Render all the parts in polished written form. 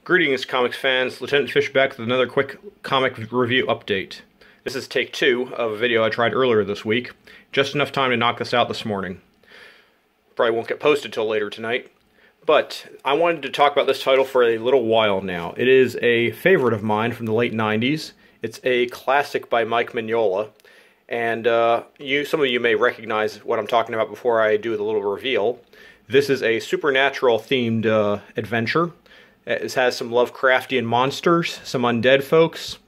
Greetings, comics fans. Lieutenant Fish back with another quick comic review update. This is take 2 of a video I tried earlier this week. Just enough time to knock this out this morning. Probably won't get posted till later tonight. But I wanted to talk about this title for a little while now. It is a favorite of mine from the late 90s. It's a classic by Mike Mignola. And some of you may recognize what I'm talking about before I do the little reveal. This is a supernatural-themed adventure. It has some Lovecraftian monsters, some undead folks.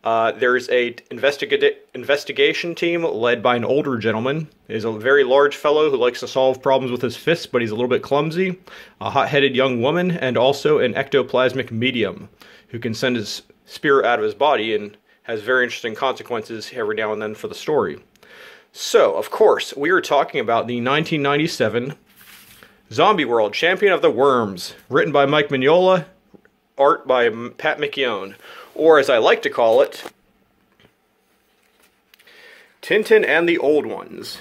There's a investigation team led by an older gentleman. He's a very large fellow who likes to solve problems with his fists, but he's a little bit clumsy. A hot-headed young woman, and also an ectoplasmic medium who can send his spirit out of his body and has very interesting consequences every now and then for the story. So, of course, we are talking about the 1997 Zombieworld, Champion of the Worms, written by Mike Mignola, art by Pat McEown, or as I like to call it, Tintin and the Old Ones,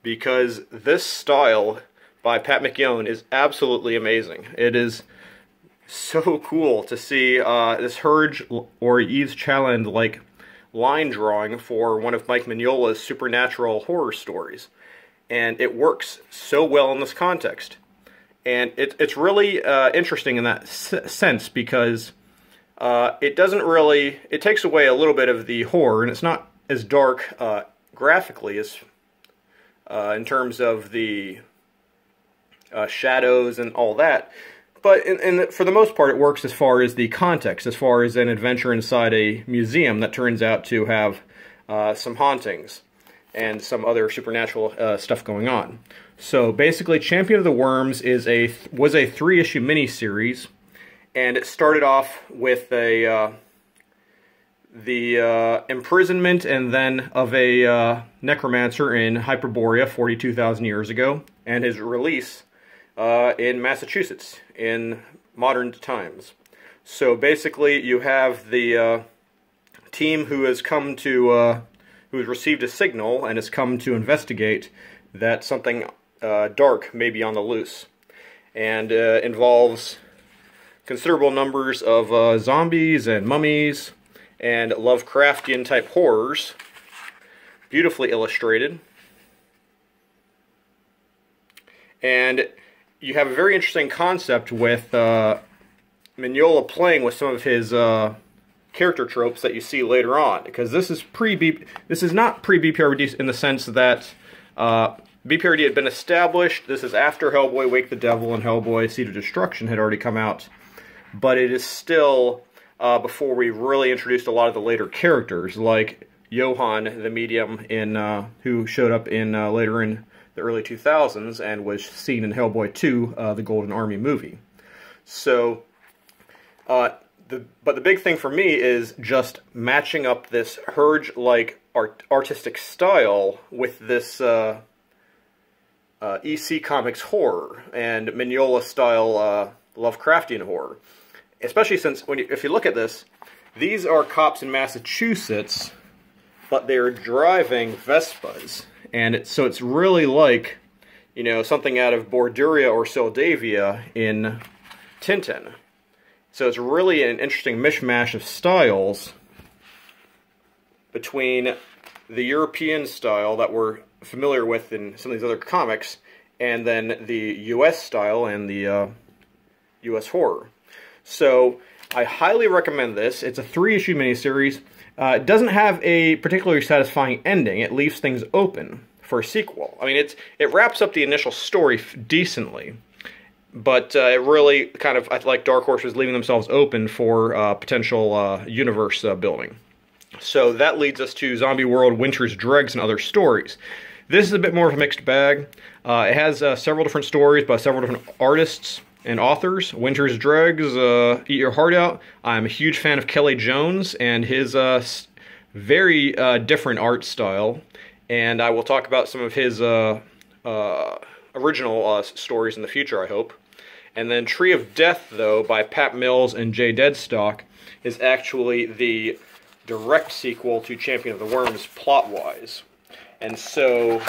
because this style by Pat McEown is absolutely amazing. It is so cool to see this Herge or Yves Chaland-like line drawing for one of Mike Mignola's supernatural horror stories. And it works so well in this context. And it's really interesting in that sense because it doesn't really... It takes away a little bit of the horror, and it's not as dark graphically as in terms of the shadows and all that. But for the most part, it works as far as the context, as far as an adventure inside a museum that turns out to have some hauntings and some other supernatural stuff going on. So basically, Champion of the Worms was a 3-issue miniseries, and it started off with the imprisonment and then of a necromancer in Hyperborea 42,000 years ago, and his release in Massachusetts in modern times. So basically, you have the team who has come to who has received a signal and has come to investigate that something dark may be on the loose, and involves considerable numbers of zombies and mummies and Lovecraftian type horrors, beautifully illustrated. And you have a very interesting concept with Mignola playing with some of his character tropes that you see later on, because this is not pre-BPRD in the sense that BPRD had been established. This is after Hellboy Wake the Devil and Hellboy Seed of Destruction had already come out, but it is still before we really introduced a lot of the later characters, like Johann the Medium who showed up in later in the early 2000s and was seen in Hellboy 2, the Golden Army movie. So but the big thing for me is just matching up this Herge-like artistic style with this EC Comics horror and Mignola-style Lovecraftian horror. Especially since, if you look at this, these are cops in Massachusetts, but they're driving Vespas. And so it's really like, you know, something out of Borduria or Soldavia in Tintin. So it's really an interesting mishmash of styles between the European style that we're familiar with in some of these other comics, and then the US style and the US horror. So I highly recommend this. It's a 3-issue miniseries. It doesn't have a particularly satisfying ending. It leaves things open for a sequel. I mean, it wraps up the initial story decently. But it really kind of, I like Dark Horse was leaving themselves open for potential universe building. So that leads us to Zombieworld, Winter's Dregs, and Other Stories. This is a bit more of a mixed bag. It has several different stories by several different artists and authors. Winter's Dregs, eat your heart out. I'm a huge fan of Kelly Jones and his very different art style. And I will talk about some of his original stories in the future, I hope. And then Tree of Death, though, by Pat Mills and Jay Deadstock, is actually the direct sequel to Champion of the Worms plot-wise. And so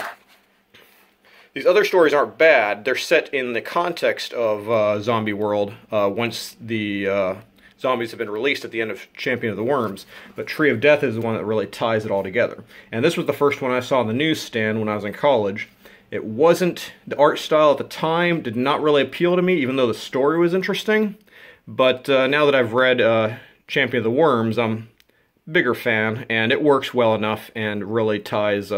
These other stories aren't bad. They're set in the context of Zombieworld once the zombies have been released at the end of Champion of the Worms. But Tree of Death is the one that really ties it all together. And this was the first one I saw on the newsstand when I was in college. It wasn't, the art style at the time did not really appeal to me, even though the story was interesting. But now that I've read Champion of the Worms, I'm a bigger fan, and it works well enough and really ties,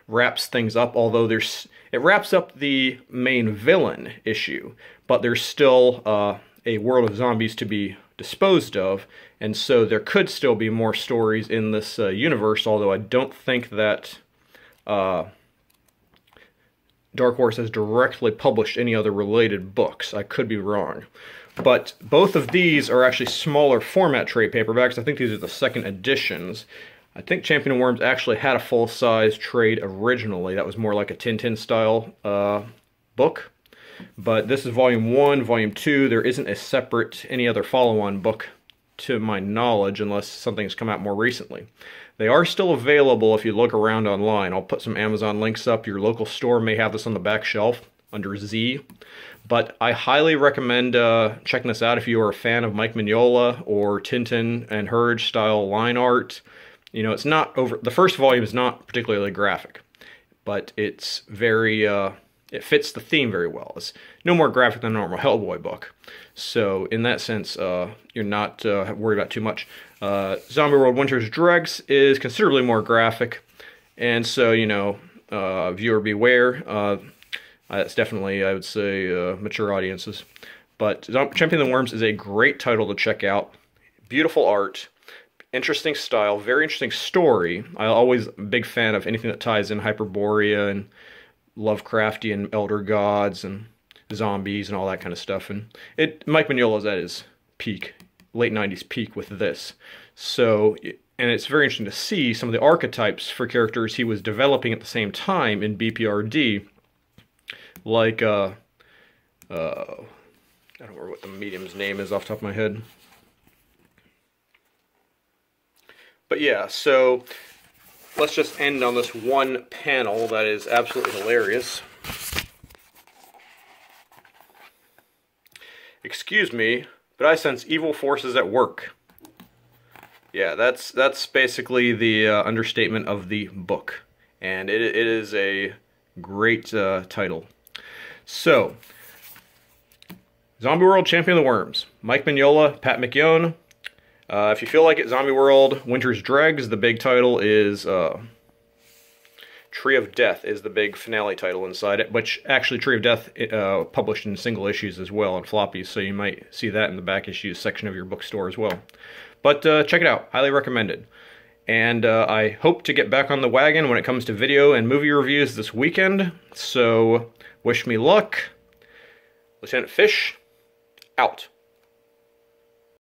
wraps things up, although it wraps up the main villain issue, but there's still a world of zombies to be disposed of, and so there could still be more stories in this universe, although I don't think that Dark Horse has directly published any other related books. I could be wrong. But both of these are actually smaller format trade paperbacks. I think these are the second editions. I think Champion of Worms actually had a full-size trade originally. That was more like a Tintin style book. But this is Volume 1, Volume 2. There isn't a separate, any other follow-on book to my knowledge, unless something's come out more recently. They are still available if you look around online. I'll put some Amazon links up. Your local store may have this on the back shelf under Z. But I highly recommend checking this out if you are a fan of Mike Mignola or Tintin and Herge style line art. You know, it's not over. The first volume is not particularly graphic, but it's very. It fits the theme very well. It's no more graphic than a normal Hellboy book. So in that sense, you're not worried about too much. Zombieworld Winter's Dregs is considerably more graphic, and so, you know, viewer beware. That's definitely, I would say, mature audiences. But Champion of the Worms is a great title to check out. Beautiful art, interesting style, very interesting story. I'm always a big fan of anything that ties in Hyperborea and Lovecraftian elder gods and zombies and all that kind of stuff. And Mike Mignola's at his peak, late 90s peak with this. So, and it's very interesting to see some of the archetypes for characters he was developing at the same time in BPRD. Like, I don't remember what the medium's name is off the top of my head. But yeah, so let's just end on this one panel that is absolutely hilarious. Excuse me, but I sense evil forces at work. Yeah, that's basically the understatement of the book. And it is a great title. So, Zombieworld, Champion of the Worms. Mike Mignola, Pat McEown. If you feel like it, Zombieworld, Winter's Dregs, the big title is Tree of Death is the big finale title inside it, which actually Tree of Death published in single issues as well on floppies, so you might see that in the back issues section of your bookstore as well. But check it out. Highly recommended. And I hope to get back on the wagon when it comes to video and movie reviews this weekend, so wish me luck. Lieutenant Fish, out.